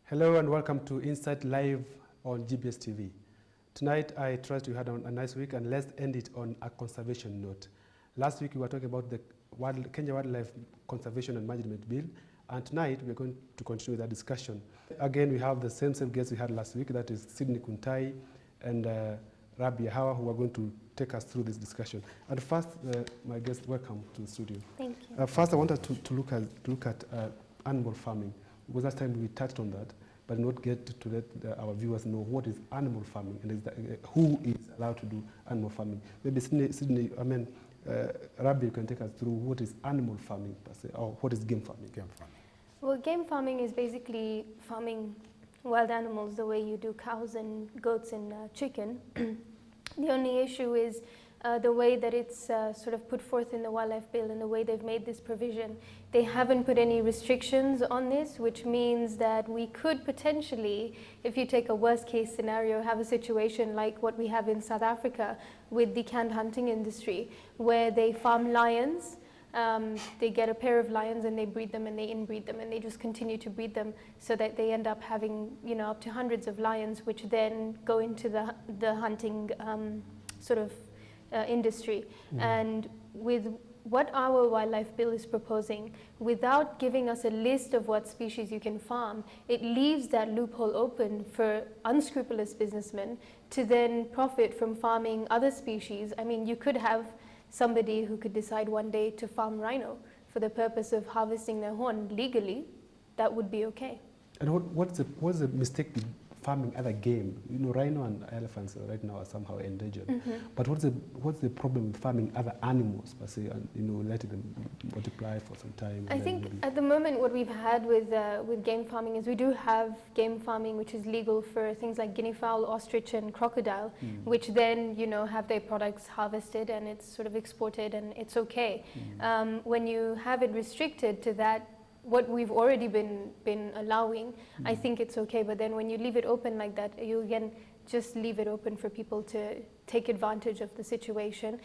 Hello and welcome to Insight Live on GBS TV. Tonight, I trust you had a nice week, and let's end it on a conservation note. Last week, we were talking about the Kenya Wildlife Conservation and Management Bill, and tonight, we're going to continue with that discussion. Again, we have the same guests we had last week, that is Sydney Kuntai and Rabia Hawa, who are going to take us through this discussion. And first, my guest, welcome to the studio. Thank you. First, I wanted to look at animal farming, because last time we touched on that, but not get to let our viewers know what is animal farming and who is allowed to do animal farming. Maybe Sydney, Rabbi, you can take us through what is animal farming per se, or what is game farming? Well, game farming is basically farming wild animals the way you do cows and goats and chicken. The only issue is the way that it's sort of put forth in the Wildlife Bill and the way they've made this provision. They haven't put any restrictions on this, which means that we could potentially, if you take a worst case scenario, have a situation like what we have in South Africa with the canned hunting industry, where they farm lions. They get a pair of lions and they breed them and they inbreed them and they just continue to breed them so that they end up having, up to hundreds of lions, which then go into the hunting sort of industry. And with what our Wildlife Bill is proposing, without giving us a list of what species you can farm, it leaves that loophole open for unscrupulous businessmen to then profit from farming other species. I mean, you could have somebody who could decide one day to farm rhino for the purpose of harvesting their horn legally. That would be okay. And what's the mistake with farming other game? Rhino and elephants right now are somehow endangered. But what's the problem with farming other animals per se, and letting them multiply for some time? I think at the moment what we've had with game farming is we do have game farming which is legal for things like guinea fowl, ostrich and crocodile, which then have their products harvested and it's sort of exported and it's okay. When you have it restricted to that, what we've already been allowing, I think it's okay. But then when you leave it open like that, you again just leave it open for people to take advantage of the situation.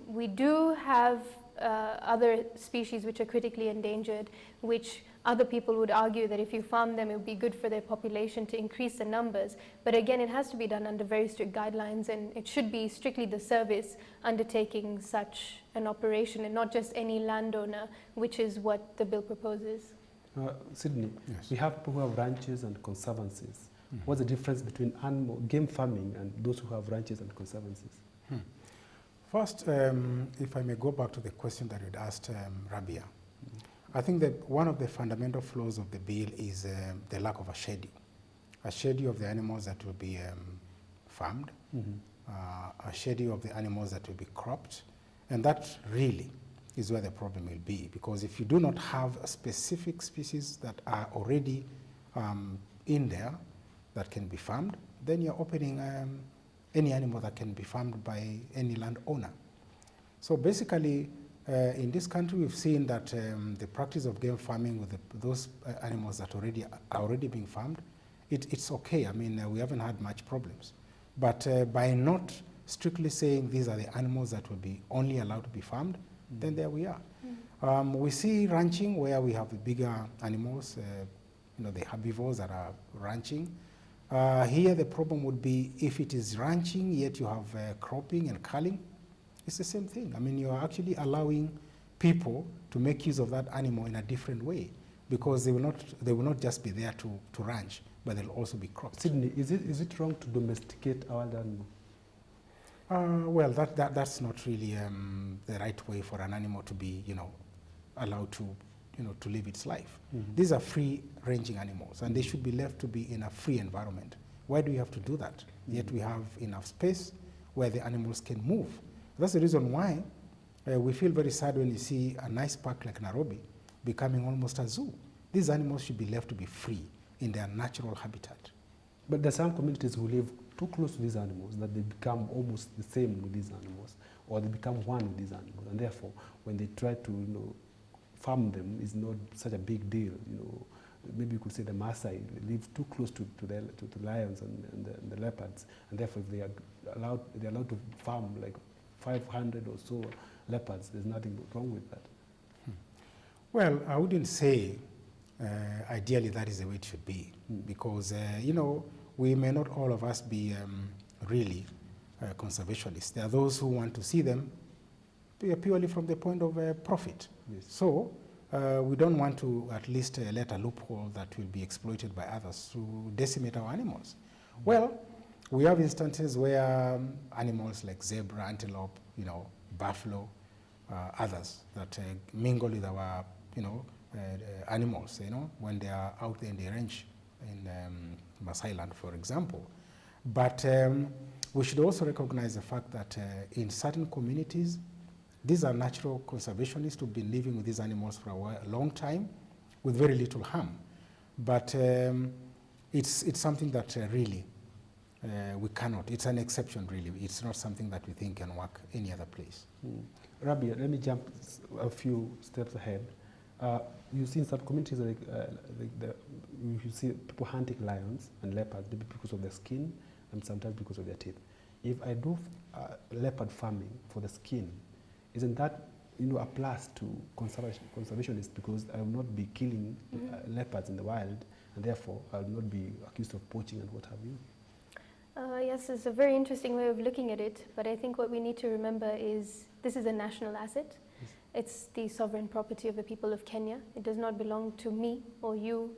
We do have other species which are critically endangered, which other people would argue that if you farm them, it would be good for their population to increase the numbers. But again, it has to be done under very strict guidelines, and it should be strictly the service undertaking such an operation and not just any landowner, which is what the bill proposes. Sydney, yes. We have people who have ranches and conservancies. What's the difference between game farming and those who have ranches and conservancies? First, if I may go back to the question that you'd asked Rabia, I think that one of the fundamental flaws of the bill is the lack of a schedule of the animals that will be farmed, a schedule of the animals that will be cropped, and that really is where the problem will be, because if you do not have specific species that are already in there that can be farmed, then you're opening any animal that can be farmed by any landowner. So basically, in this country, we've seen that the practice of game farming with those animals that are already being farmed, it's okay. I mean, we haven't had much problems. But by not strictly saying these are the animals that will be only allowed to be farmed, then there we are. We see ranching where we have the bigger animals, the herbivores that are ranching. Here the problem would be if it is ranching, yet you have cropping and culling. It's the same thing. I mean, you are actually allowing people to make use of that animal in a different way, because they will not just be there to ranch, but they'll also be cropped. Sydney, is it wrong to domesticate a wild animal? Well, that's not really the right way for an animal to be, allowed to live its life. These are free-ranging animals, and they should be left to be in a free environment. Why do we have to do that? Yet we have enough space where the animals can move. That's the reason why we feel very sad when you see a nice park like Nairobi becoming almost a zoo. These animals should be left to be free in their natural habitat. But there are some communities who live too close to these animals that they become almost the same with these animals, or they become one with these animals, and therefore when they try to farm them, it's not such a big deal. Maybe you could say the Maasai live too close to the lions and the leopards, and therefore if they're allowed to farm like 500 or so leopards, there's nothing wrong with that. Well, I wouldn't say ideally that is the way it should be. Because, you know, we may not all of us be really conservationists. There are those who want to see them purely from the point of profit. Yes. So we don't want to at least let a loophole that will be exploited by others to decimate our animals. Well, we have instances where animals like zebra, antelope, you know, buffalo, others that mingle with our, you know, animals, you know, when they are out there in the range in Maasai Land, for example. But we should also recognize the fact that in certain communities, these are natural conservationists who've been living with these animals for a long time with very little harm. But it's something that really we cannot. It's an exception, really. It's not something that we think can work any other place. Rabia, let me jump a few steps ahead. You see in some communities, you see people hunting lions and leopards, maybe because of their skin and sometimes because of their teeth. If I do leopard farming for the skin, isn't that, you know, a plus to conservationists, because I will not be killing leopards in the wild, and therefore I will not be accused of poaching and what have you? Yes, it's a very interesting way of looking at it, but I think what we need to remember is this is a national asset. Yes. It's the sovereign property of the people of Kenya. It does not belong to me or you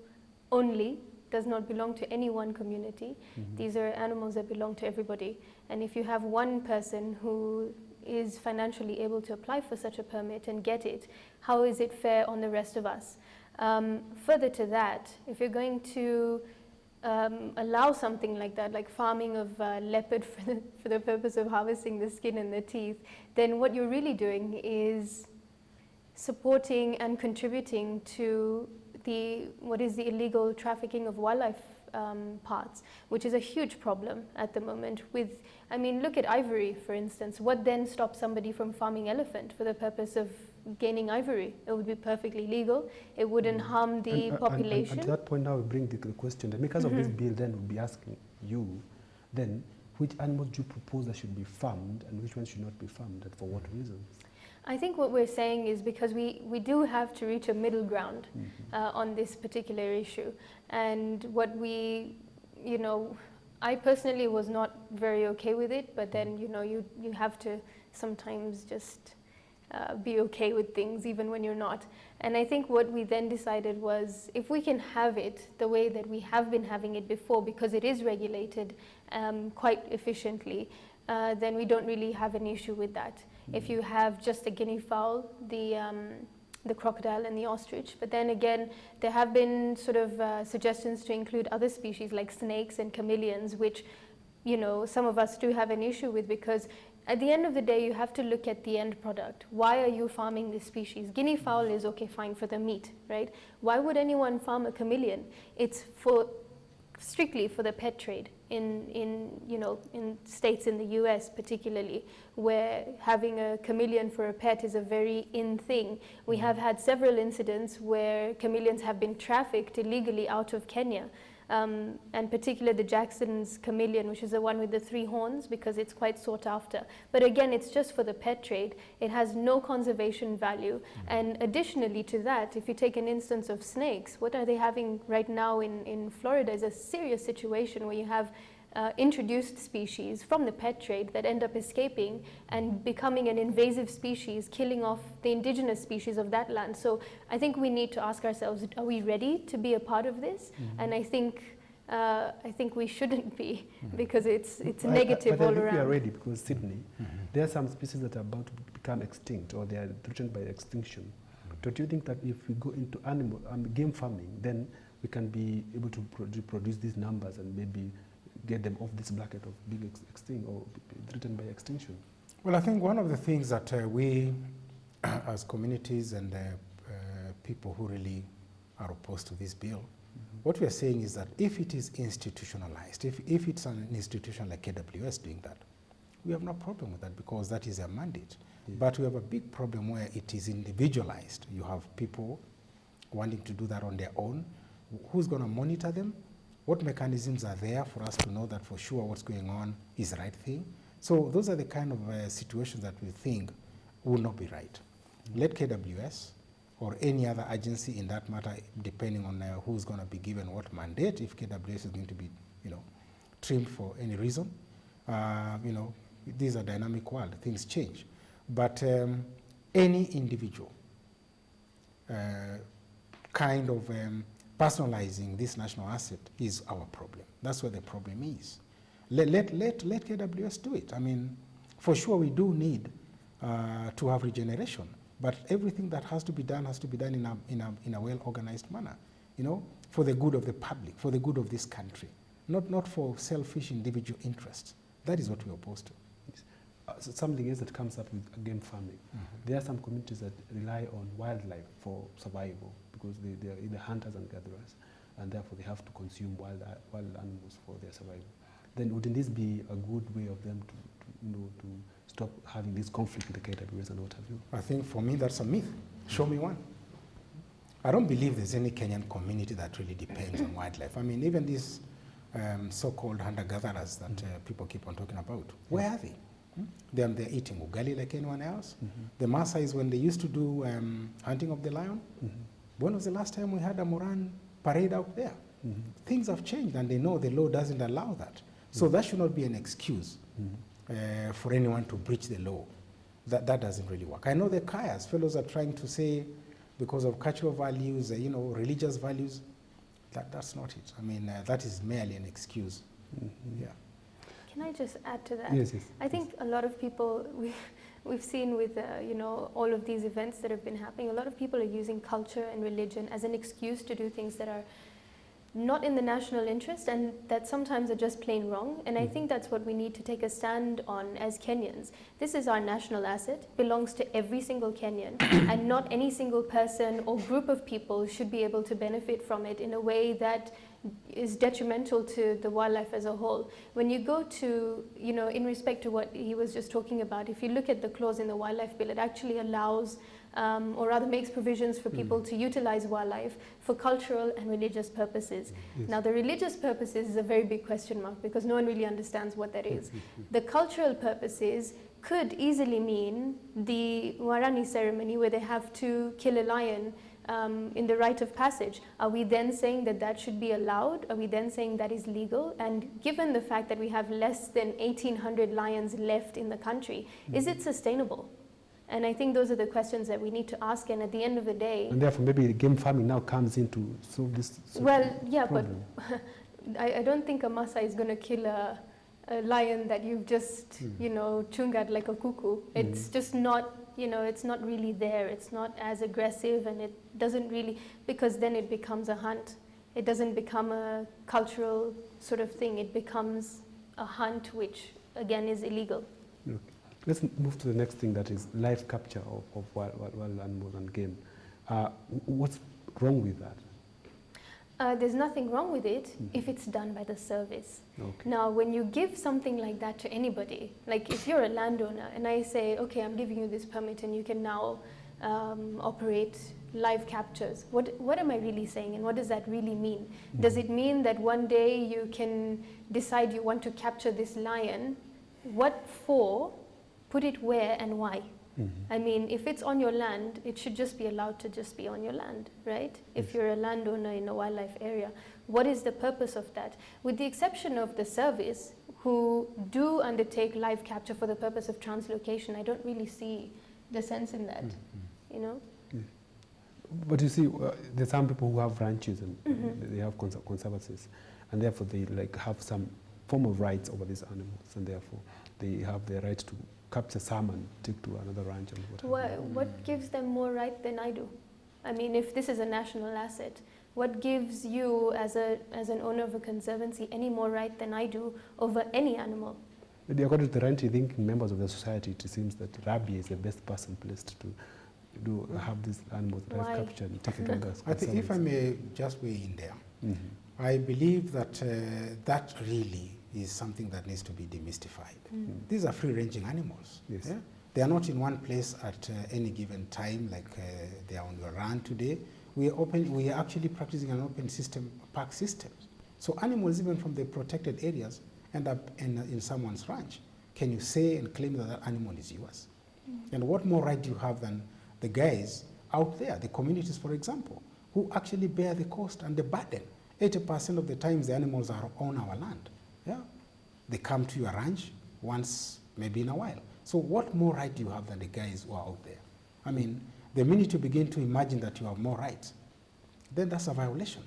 only. It does not belong to any one community. These are animals that belong to everybody. And if you have one person who is financially able to apply for such a permit and get it, how is it fair on the rest of us? Further to that, if you're going to allow something like that, like farming of leopard for the purpose of harvesting the skin and the teeth, then what you're really doing is supporting and contributing to what is the illegal trafficking of wildlife parts, which is a huge problem at the moment. I mean, look at ivory, for instance. What then stops somebody from farming elephant for the purpose of gaining ivory? It would be perfectly legal. It wouldn't harm the population. And to that point now we bring the question, the makers of this bill then will be asking you, then, which animals do you propose that should be farmed and which ones should not be farmed, and for what reasons? I think what we're saying is because we do have to reach a middle ground on this particular issue. And what we, you know, I personally was not very okay with it, but then, you know, you have to sometimes just be okay with things even when you're not. And I think what we then decided was, if we can have it the way that we have been having it before, because it is regulated quite efficiently, then we don't really have an issue with that. If you have just the guinea fowl, the crocodile and the ostrich. But then again, there have been sort of suggestions to include other species like snakes and chameleons, which, you know, some of us do have an issue with, because at the end of the day, you have to look at the end product. Why are you farming this species? Guinea fowl is okay, fine, for the meat, right? Why would anyone farm a chameleon? It's strictly for the pet trade in states in the US particularly, where having a chameleon for a pet is a very in thing. We have had several incidents where chameleons have been trafficked illegally out of Kenya. And particularly the Jackson's chameleon, which is the one with the 3 horns, because it's quite sought after. But again, it's just for the pet trade. It has no conservation value. And additionally to that, if you take an instance of snakes, what are they having right now in Florida is a serious situation where you have introduced species from the pet trade that end up escaping and becoming an invasive species, killing off the indigenous species of that land. So I think we need to ask ourselves, are we ready to be a part of this? And I think we shouldn't be, because it's negative all around. But I think we are ready, because Sydney, there are some species that are about to become extinct, or they are threatened by extinction. Don't you think that if we go into game farming, then we can be able to produce these numbers and maybe get them off this bracket of being extinct or threatened by extinction? Well, I think one of the things that we, as communities and people who really are opposed to this bill, what we are saying is that if it is institutionalized, if it's an institution like KWS doing that, we have no problem with that, because that is their mandate. Yeah. But we have a big problem where it is individualized. You have people wanting to do that on their own. Who's going to monitor them? What mechanisms are there for us to know that for sure what's going on is the right thing? So those are the kind of situations that we think will not be right. Let KWS or any other agency in that matter, depending on who's going to be given what mandate, if KWS is going to be, trimmed for any reason. These are dynamic world, things change. But any individual kind of personalizing this national asset is our problem. That's where the problem is. Let KWS do it. I mean, for sure we do need to have regeneration, but everything that has to be done in a well-organized manner, for the good of the public, for the good of this country, not for selfish individual interests. That is what we're opposed to. So something else that comes up with game farming. There are some communities that rely on wildlife for survival because they are either hunters and gatherers, and therefore they have to consume wild animals for their survival. Then wouldn't this be a good way of them to stop having this conflict with the KWS and what have you? I think for me that's a myth. Show me one. I don't believe there's any Kenyan community that really depends on wildlife. I mean, even these so-called hunter-gatherers that people keep on talking about, where are they? They're eating ugali like anyone else. The Maasais, when they used to do hunting of the lion, when was the last time we had a Moran parade out there? Things have changed and they know the law doesn't allow that. So that should not be an excuse for anyone to breach the law. That doesn't really work. I know the Kayas, fellows are trying to say because of cultural values, religious values, that's not it. I mean, that is merely an excuse. Yeah. Can I just add to that? Yes, yes. I think a lot of people, we've seen with all of these events that have been happening, a lot of people are using culture and religion as an excuse to do things that are not in the national interest and that sometimes are just plain wrong. And I think that's what we need to take a stand on as Kenyans. This is our national asset, belongs to every single Kenyan, and not any single person or group of people should be able to benefit from it in a way that is detrimental to the wildlife as a whole. When you go to, in respect to what he was just talking about, if you look at the clause in the wildlife bill, it actually allows or rather makes provisions for people to utilize wildlife for cultural and religious purposes. Yes. Now the religious purposes is a very big question mark because no one really understands what that is. The cultural purposes could easily mean the Warani ceremony where they have to kill a lion in the rite of passage. Are we then saying that that should be allowed? Are we then saying that is legal? And given the fact that we have less than 1,800 lions left in the country, is it sustainable? And I think those are the questions that we need to ask, and at the end of the day... And therefore maybe the game farming now comes in to solve this problem. But I don't think a Maasai is going to kill a lion that you've just, chungat like a cuckoo. It's just not, it's not really there. It's not as aggressive, and it doesn't really, because then it becomes a hunt. It doesn't become a cultural sort of thing. It becomes a hunt, which again is illegal. Okay. Let's move to the next thing, that is live capture of wild animals and game. What's wrong with that? There's nothing wrong with it if it's done by the service. Okay. Now, when you give something like that to anybody, like if you're a landowner and I say, okay, I'm giving you this permit and you can now operate live captures, what am I really saying and what does that really mean? Does it mean that one day you can decide you want to capture this lion? What for? Put it where and why? I mean, if it's on your land, it should just be allowed to just be on your land, right? If you're a landowner in a wildlife area, what is the purpose of that? With the exception of the service, who do undertake live capture for the purpose of translocation, I don't really see the sense in that, But you see, there's some people who have ranches and they have conservancies, and therefore they have some form of rights over these animals, and therefore they have the right to capture some and take to another ranch and whatever. What gives them more right than I do? I mean, if this is a national asset, what gives you as an owner of a conservancy any more right than I do over any animal? Maybe according to the ranching members of the society, it seems that Rabia is the best person placed to have these animals live captured and take it over. I think if I may just weigh in there, I believe that that really is something that needs to be demystified. These are free-ranging animals. Yes. Yeah? They are not in one place at any given time, like they are on your land today. We are actually practicing an open system, park system. So animals, even from the protected areas, end up in someone's ranch. Can you say and claim that that animal is yours? And what more right do you have than the guys out there, the communities, for example, who actually bear the cost and the burden. 80% of the times the animals are on our land. Yeah? They come to your ranch once, maybe in a while. So what more right do you have than the guys who are out there? I mean, the minute you begin to imagine that you have more rights, then that's a violation.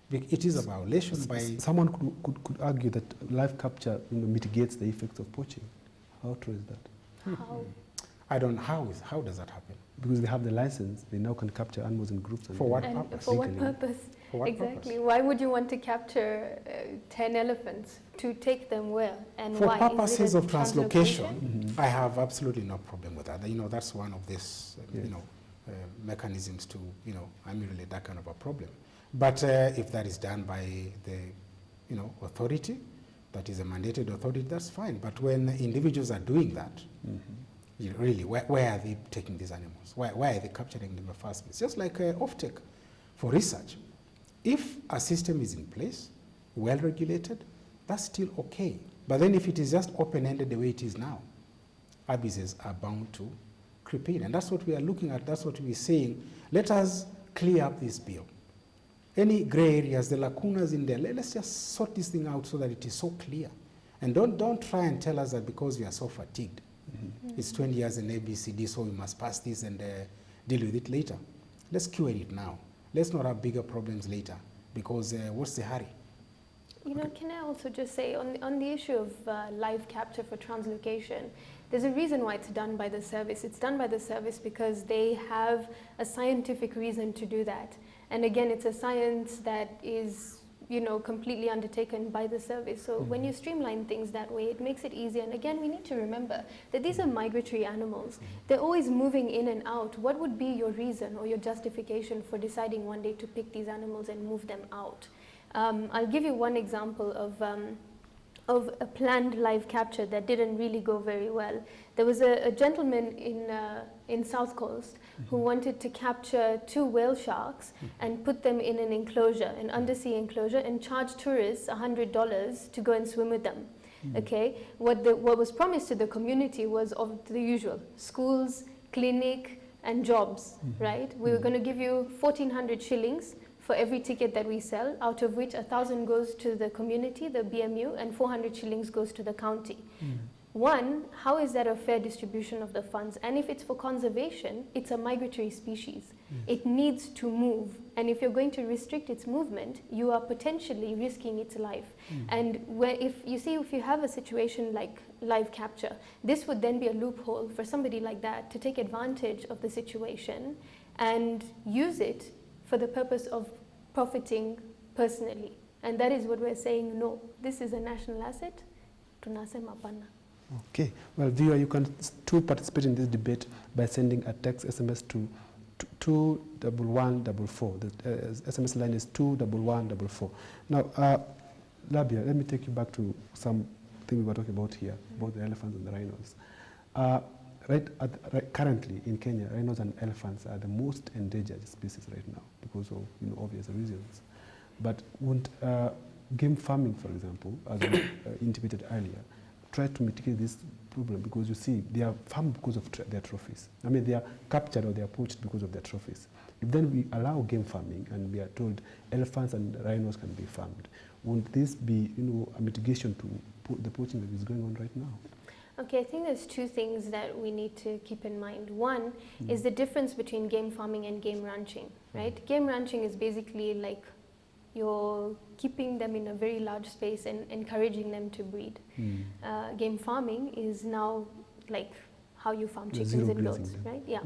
It is a violation by... Someone could argue that live capture mitigates the effects of poaching. How true is that? How? I don't know, how does that happen? Because they have the license, they now can capture animals in groups. For what And purpose? for what Legally. purpose? For what Exactly. purpose? Why would you want to capture 10 elephants? To take them where and For why? purposes Is it a of translocation, Mhm. I have absolutely no problem with that. You know, that's one of these, Yes. mechanisms to, ameliorate that kind of a problem. But if that is done by the, authority, that is a mandated authority, that's fine. But when individuals are doing that, really, where are they taking these animals? Why are they capturing them in the first place? Just like offtake for research. If a system is in place, well regulated, that's still okay. But then if it is just open-ended the way it is now, abuses are bound to creep in. And that's what we are looking at, that's what we're saying. Let us clear up this bill. Any gray areas, the lacunas in there, let's just sort this thing out so that it is so clear. And don't try and tell us that because we are so fatigued, it's 20 years in ABCD, so we must pass this and deal with it later. Let's cure it now. Let's not have bigger problems later, because what's the hurry? Can I also just say on the issue of live capture for translocation, there's a reason why it's done by the service. It's done by the service because they have a scientific reason to do that. And again, it's a science that is, completely undertaken by the service. So when you streamline things that way, it makes it easier. And again, we need to remember that these are migratory animals. They're always moving in and out. What would be your reason or your justification for deciding one day to pick these animals and move them out? I'll give you one example of a planned live capture that didn't really go very well. There was a gentleman in South Coast who wanted to capture 2 whale sharks and put them in an enclosure, an undersea enclosure, and charge tourists $100 to go and swim with them. Okay, what was promised to the community was of the usual: schools, clinic, and jobs. Right? We were going to give you 1,400 shillings for every ticket that we sell, out of which 1,000 goes to the community, the BMU, and 400 shillings goes to the county. One, how is that a fair distribution of the funds? And if it's for conservation, it's a migratory species. It needs to move. And if you're going to restrict its movement, you are potentially risking its life. And if you have a situation like live capture, this would then be a loophole for somebody like that to take advantage of the situation and use it for the purpose of profiting personally. And that is what we're saying, no, this is a national asset. Tunasema hapana. Okay. Well, viewer, you can too participate in this debate by sending a text SMS to 21144. The SMS line is 21144. Now, Labia, let me take you back to something we were talking about here, about the elephants and the rhinos. Currently in Kenya, rhinos and elephants are the most endangered species right now because of obvious reasons. But won't game farming, for example, as we intimated earlier, try to mitigate this problem? Because you see, they are farmed because of their trophies. I mean, they are captured or they are poached because of their trophies. If then we allow game farming and we are told elephants and rhinos can be farmed, won't this be a mitigation to the poaching that is going on right now? Okay, I think there's 2 things that we need to keep in mind. One is the difference between game farming and game ranching, right? Game ranching is basically like you're keeping them in a very large space and encouraging them to breed. Game farming is now like how you farm chickens and goats, right? Yeah.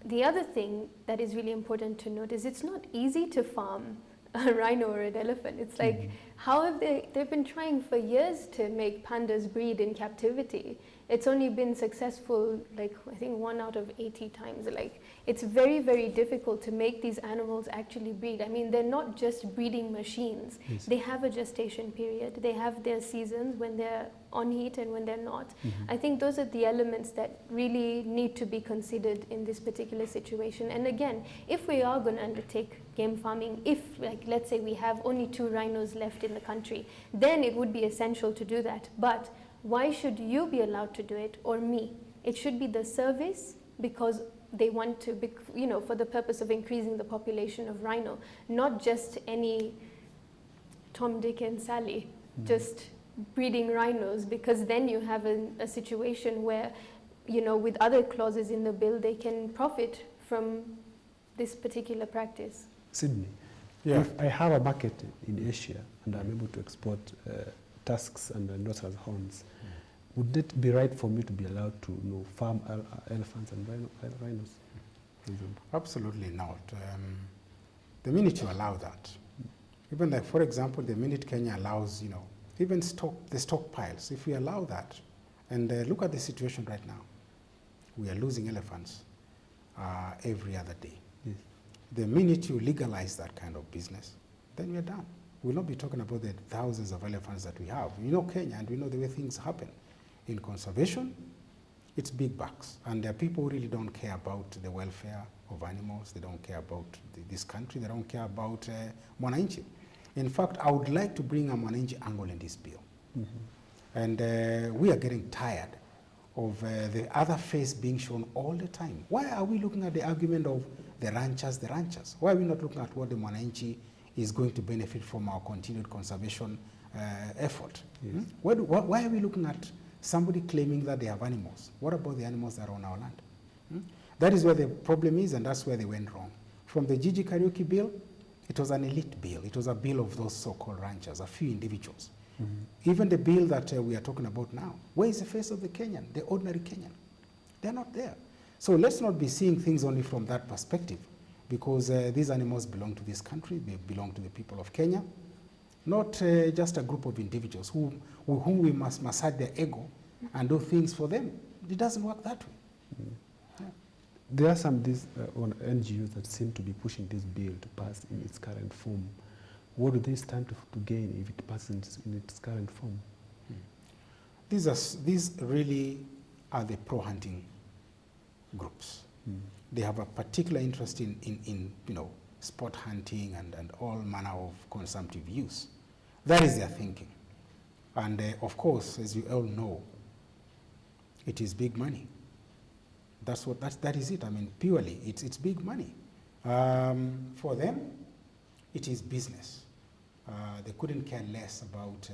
The other thing that is really important to note is it's not easy to farm a rhino or an elephant. It's like, how have they've been trying for years to make pandas breed in captivity. It's only been successful, like, I think 1 out of 80 times. Like, it's very, very difficult to make these animals actually breed. I mean, they're not just breeding machines. Yes. They have a gestation period. They have their seasons when they're on heat and when they're not. I think those are the elements that really need to be considered in this particular situation. And again, if we are going to undertake game farming, if, like, let's say we have only 2 rhinos left in the country, then it would be essential to do that. But why should you be allowed to do it or me? It should be the service, because they want to, for the purpose of increasing the population of rhino, not just any Tom, Dick, and Sally, just breeding rhinos, because then you have a situation where, with other clauses in the bill, they can profit from this particular practice. Sydney, Yeah. if I have a market in Asia and I'm able to export tusks and rhinoceros horns, would it be right for me to be allowed to farm elephants and rhinos, for example? Absolutely not. The minute you allow that, even like, for example, the minute Kenya allows, even the stockpiles, if we allow that, and look at the situation right now, we are losing elephants every other day. Yes. The minute you legalize that kind of business, then we're done. We'll not be talking about the thousands of elephants that we have. We know Kenya, and we know the way things happen. In conservation, it's big bucks. And there are people who really don't care about the welfare of animals. They don't care about this country. They don't care about Mwananchi. In fact, I would like to bring a Mwananchi angle in this bill. And we are getting tired of the other face being shown all the time. Why are we looking at the argument of the ranchers? Why are we not looking at what the Mwananchi is going to benefit from our continued conservation effort? Yes. Why are we looking at somebody claiming that they have animals? What about the animals that are on our land? That is where the problem is, and that's where they went wrong. From the Gigi Kariuki bill, it was an elite bill. It was a bill of those so-called ranchers, a few individuals. Even the bill that we are talking about now, where is the face of the Kenyan, the ordinary Kenyan? They're not there. So let's not be seeing things only from that perspective, because these animals belong to this country, they belong to the people of Kenya, not just a group of individuals whom we must massage their ego and do things for them. It doesn't work that way. Yeah. There are some NGOs that seem to be pushing this bill to pass in its current form. What do they stand to gain if it passes in its current form? These really are the pro-hunting groups. They have a particular interest in sport hunting and all manner of consumptive use. That is their thinking. And of course, as you all know, it is big money. That is it. I mean, purely, it's big money. For them, it is business. They couldn't care less about,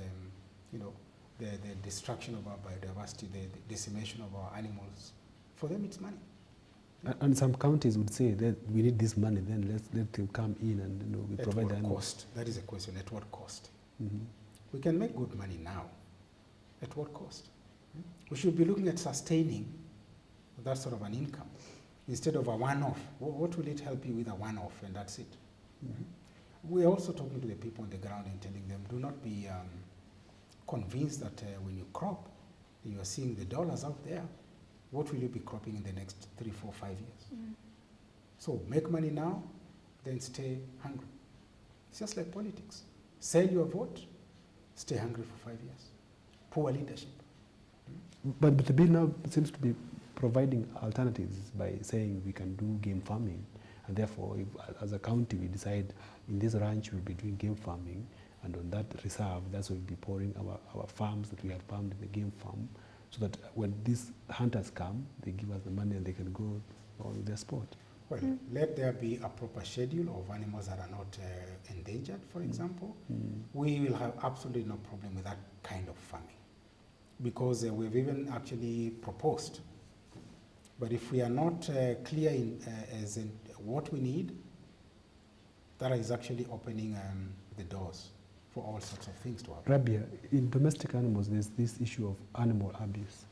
the destruction of our biodiversity, the decimation of our animals. For them, it's money. And some counties would say that we need this money, then let them come in and we provide the At what animals. cost? That is a question. At what cost? Mm-hmm. We can make good money now. At what cost? We should be looking at sustaining that sort of an income instead of a one-off. What will it help you with a one-off, and that's it? Mm-hmm. We're also talking to the people on the ground and telling them, do not be convinced that when you crop, you are seeing the dollars out there. What will you be cropping in the next 3, 4, 5 years? So make money now, then stay hungry. It's just like politics. Sell your vote, stay hungry for 5 years. Poor leadership. But the bill now seems to be providing alternatives by saying we can do game farming, and therefore, if, as a county, we decide in this ranch we'll be doing game farming, and on that reserve, that's where we'll be pouring our farms that we have farmed in the game farm, so that when these hunters come, they give us the money and they can go on with their sport. Well, let there be a proper schedule of animals that are not endangered, for example. We will have absolutely no problem with that kind of farming, because we've even actually proposed. But if we are not clear as in what we need, that is actually opening the doors for all sorts of things to happen. Rabia, in domestic animals, there's this issue of animal abuse.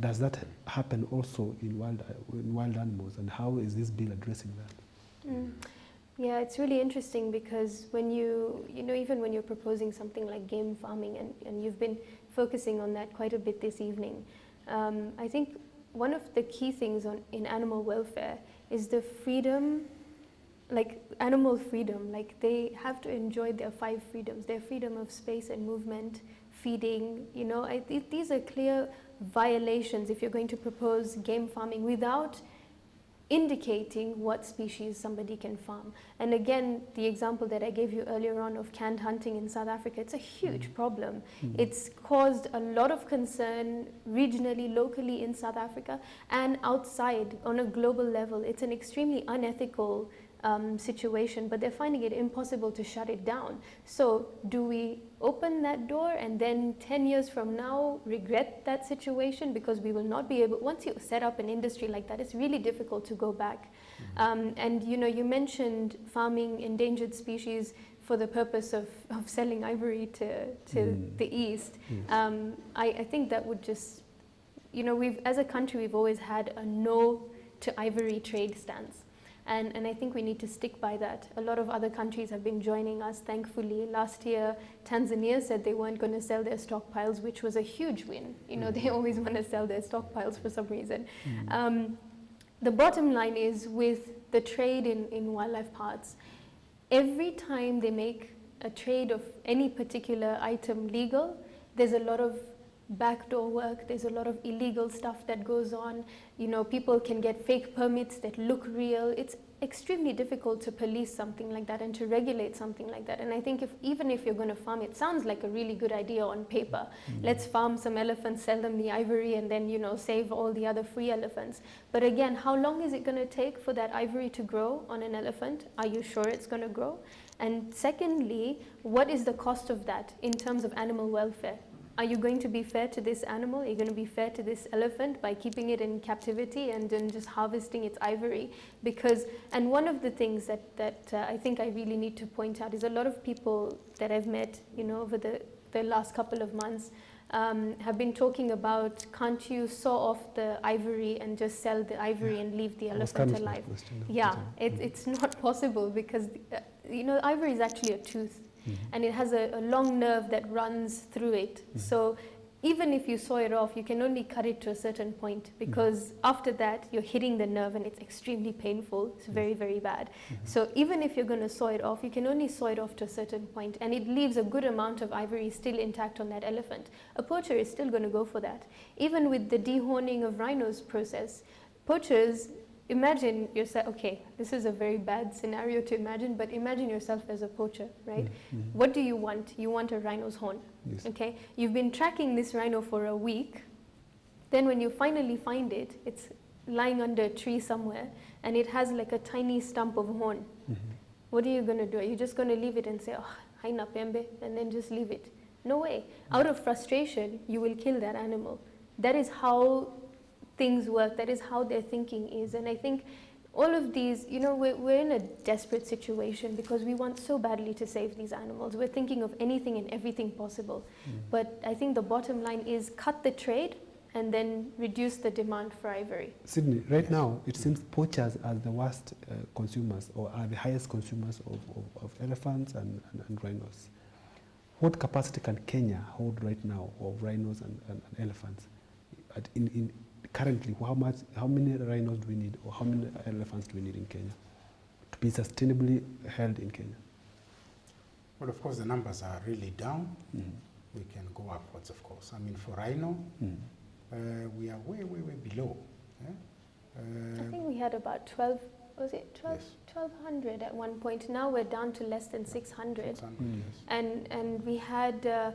Does that happen also in wild animals, and how is this bill addressing that? Yeah, it's really interesting, because when even when you're proposing something like game farming, and you've been focusing on that quite a bit this evening, I think one of the key things in animal welfare is the freedom, like animal freedom. Like, they have to enjoy their 5 freedoms, their freedom of space and movement, feeding. These are clear violations if you're going to propose game farming without indicating what species somebody can farm. And again, the example that I gave you earlier on of canned hunting in South Africa, it's a huge problem. It's caused a lot of concern regionally, locally in South Africa, and outside on a global level. It's an extremely unethical situation, but they're finding it impossible to shut it down. So do we open that door and then 10 years from now regret that situation, because we will not be able, once you set up an industry like that, it's really difficult to go back. And you know, you mentioned farming endangered species for the purpose of selling ivory to the East. I think that would just, you know, as a country, we've always had a no to ivory trade stance. And I think we need to stick by that. A lot of other countries have been joining us, thankfully. Last year, Tanzania said they weren't going to sell their stockpiles, which was a huge win. You know, they always want to sell their stockpiles for some reason. The bottom line is, with the trade in wildlife parts, every time they make a trade of any particular item legal, there's a lot of backdoor work, there's a lot of illegal stuff that goes on. You know, people can get fake permits that look real. It's extremely difficult to police something like that and to regulate something like that. And I think even if you're going to farm, it sounds like a really good idea on paper. Let's farm some elephants, sell them the ivory, and then, you know, save all the other free elephants. But again, how long is it going to take for that ivory to grow on an elephant? Are you sure it's going to grow? And secondly, what is the cost of that in terms of animal welfare? Are you going to be fair to this animal? Are you going to be fair to this elephant by keeping it in captivity and then just harvesting its ivory? Because, and one of the things that I think I really need to point out is a lot of people that I've met, you know, over the last couple of months have been talking about, can't you saw off the ivory and just sell the ivory and leave the elephant alive? Yeah, it's not possible, because, you know, ivory is actually a tooth. And it has a long nerve that runs through it. So even if you saw it off, you can only cut it to a certain point, because after that, you're hitting the nerve and it's extremely painful. It's very, very bad. So even if you're going to saw it off, you can only saw it off to a certain point, and it leaves a good amount of ivory still intact on that elephant. A poacher is still going to go for that. Even with the dehorning of rhinos process, poachers, imagine yourself, okay, this is a very bad scenario to imagine, but imagine yourself as a poacher, right? What do you want? You want a rhino's horn, okay? You've been tracking this rhino for a week. Then when you finally find it, it's lying under a tree somewhere, and it has like a tiny stump of horn. What are you going to do? Are you just going to leave it and say, oh, haina pembe, and then just leave it? No way. Out of frustration, you will kill that animal. That is how things work. That is how their thinking is. And I think all of these, you know, we're in a desperate situation because we want so badly to save these animals. We're thinking of anything and everything possible. But I think the bottom line is cut the trade and then reduce the demand for ivory. Sydney, right now, it seems poachers are the worst consumers, or are the highest consumers of elephants and rhinos. What capacity can Kenya hold right now of rhinos and elephants? Currently, how many rhinos do we need, or how many elephants do we need in Kenya to be sustainably held in Kenya? Well, of course, the numbers are really down. We can go upwards, of course. I mean, for rhino, we are way, way, way below. I think we had about 12, was it 1,200 at one point. Now we're down to less than 600. 600, yes. And we had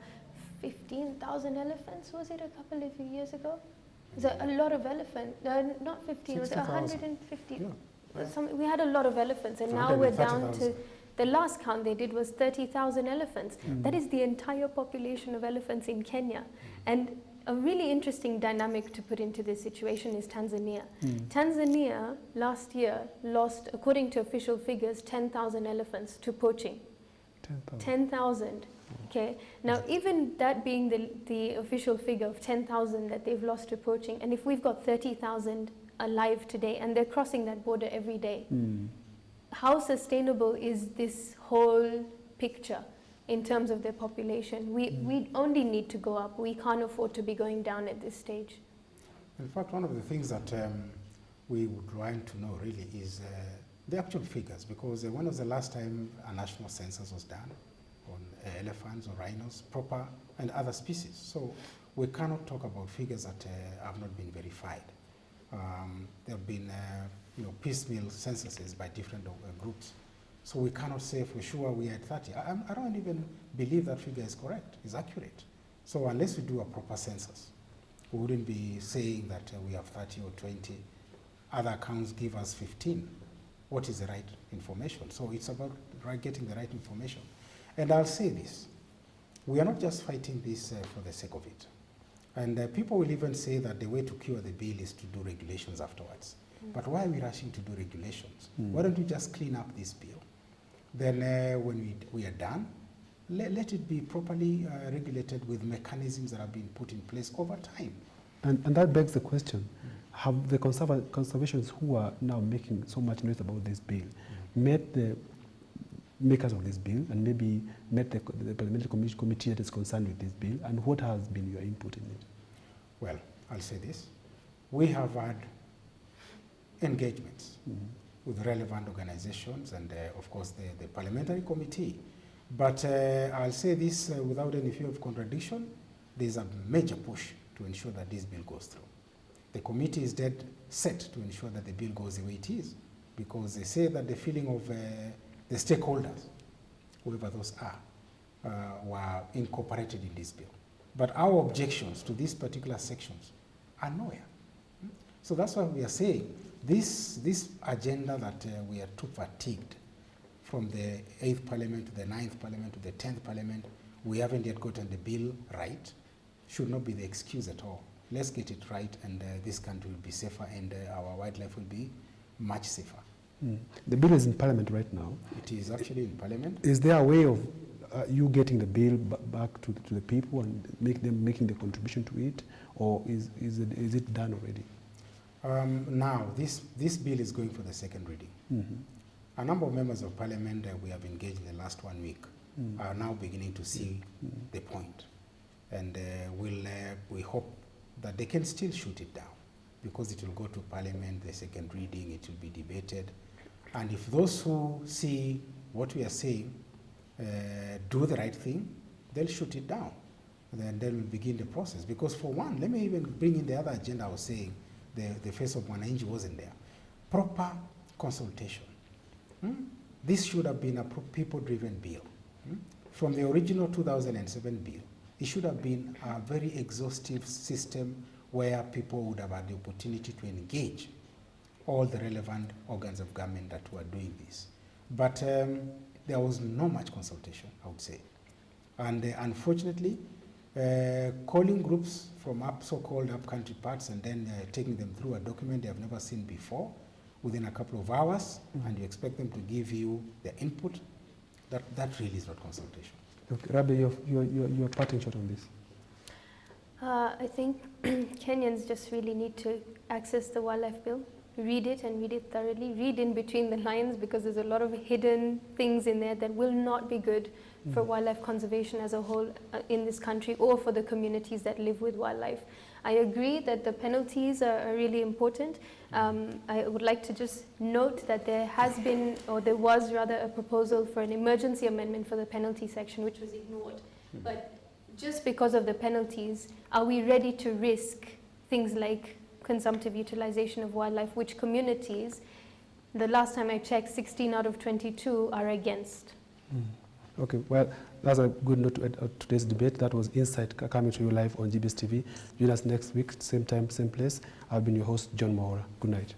15,000 elephants, was it a couple of years ago? It was a lot of elephants, not 15, was it 150? Yeah. We had a lot of elephants, and now we're down to, the last count they did was 30,000 elephants. That is the entire population of elephants in Kenya. And a really interesting dynamic to put into this situation is Tanzania. Tanzania last year lost, according to official figures, 10,000 elephants to poaching. 10,000. Okay. Now, even that being the official figure of 10,000 that they've lost to poaching, and if we've got 30,000 alive today, and they're crossing that border every day, how sustainable is this whole picture in terms of their population? We only need to go up. We can't afford to be going down at this stage. In fact, one of the things that we would want to know really is the actual figures, because when was the last time a national census was done on elephants or rhinos, proper, and other species? So we cannot talk about figures that have not been verified. There have been piecemeal censuses by different groups. So we cannot say for sure we are at 30. I don't even believe that figure is correct, is accurate. So unless we do a proper census, we wouldn't be saying that we have 30 or 20. Other accounts give us 15. What is the right information? So it's about getting the right information. And I'll say this, we are not just fighting this for the sake of it. And people will even say that the way to cure the bill is to do regulations afterwards. But why are we rushing to do regulations? Why don't we just clean up this bill? Then when we are done, let it be properly regulated with mechanisms that have been put in place over time. And that begs the question, have the conservationists who are now making so much noise about this bill met the makers of this bill and maybe met the parliamentary committee that is concerned with this bill, and what has been your input in it? Well, I'll say this. We have had engagements with relevant organizations and, of course, the parliamentary committee. But I'll say this without any fear of contradiction, there's a major push to ensure that this bill goes through. The committee is dead set to ensure that the bill goes the way it is, because they say that the feeling of the stakeholders, whoever those are, were incorporated in this bill. But our objections to these particular sections are nowhere. So that's why we are saying this agenda that we are too fatigued from the 8th Parliament to the 9th Parliament to the 10th Parliament, we haven't yet gotten the bill right, should not be the excuse at all. Let's get it right, and this country will be safer, and our wildlife will be much safer. The bill is in Parliament right now. It is actually in Parliament. Is there a way of you getting the bill back to the people and making the contribution to it, or is it done already? Now, this bill is going for the second reading. A number of members of Parliament we have engaged in the last 1 week are now beginning to see the point. And we hope that they can still shoot it down, because it will go to Parliament, the second reading, it will be debated. And if those who see what we are saying do the right thing, they'll shoot it down. And then we'll begin the process. Because for one, let me even bring in the other agenda I was saying, the face of Mwananchi wasn't there. Proper consultation. This should have been a people-driven bill. From the original 2007 bill, it should have been a very exhaustive system where people would have had the opportunity to engage all the relevant organs of government that were doing this. But there was not much consultation, I would say. And unfortunately, calling groups from so-called up-country parts and then taking them through a document they have never seen before within a couple of hours, and you expect them to give you their input, that really is not consultation. Okay, Rabia, your parting shot on this. I think Kenyans just really need to access the wildlife bill, read it and read it thoroughly, read in between the lines, because there's a lot of hidden things in there that will not be good for wildlife conservation as a whole in this country, or for the communities that live with wildlife. I agree that the penalties are really important. I would like to just note that there was rather a proposal for an emergency amendment for the penalty section, which was ignored. But just because of the penalties, are we ready to risk things like consumptive utilization of wildlife, which communities, the last time I checked, 16 out of 22 are against? Okay, well, that's a good note to end today's debate. That was Insight, coming to you live on GBS TV. Join us next week, same time, same place. I've been your host, John Mahora. Good night.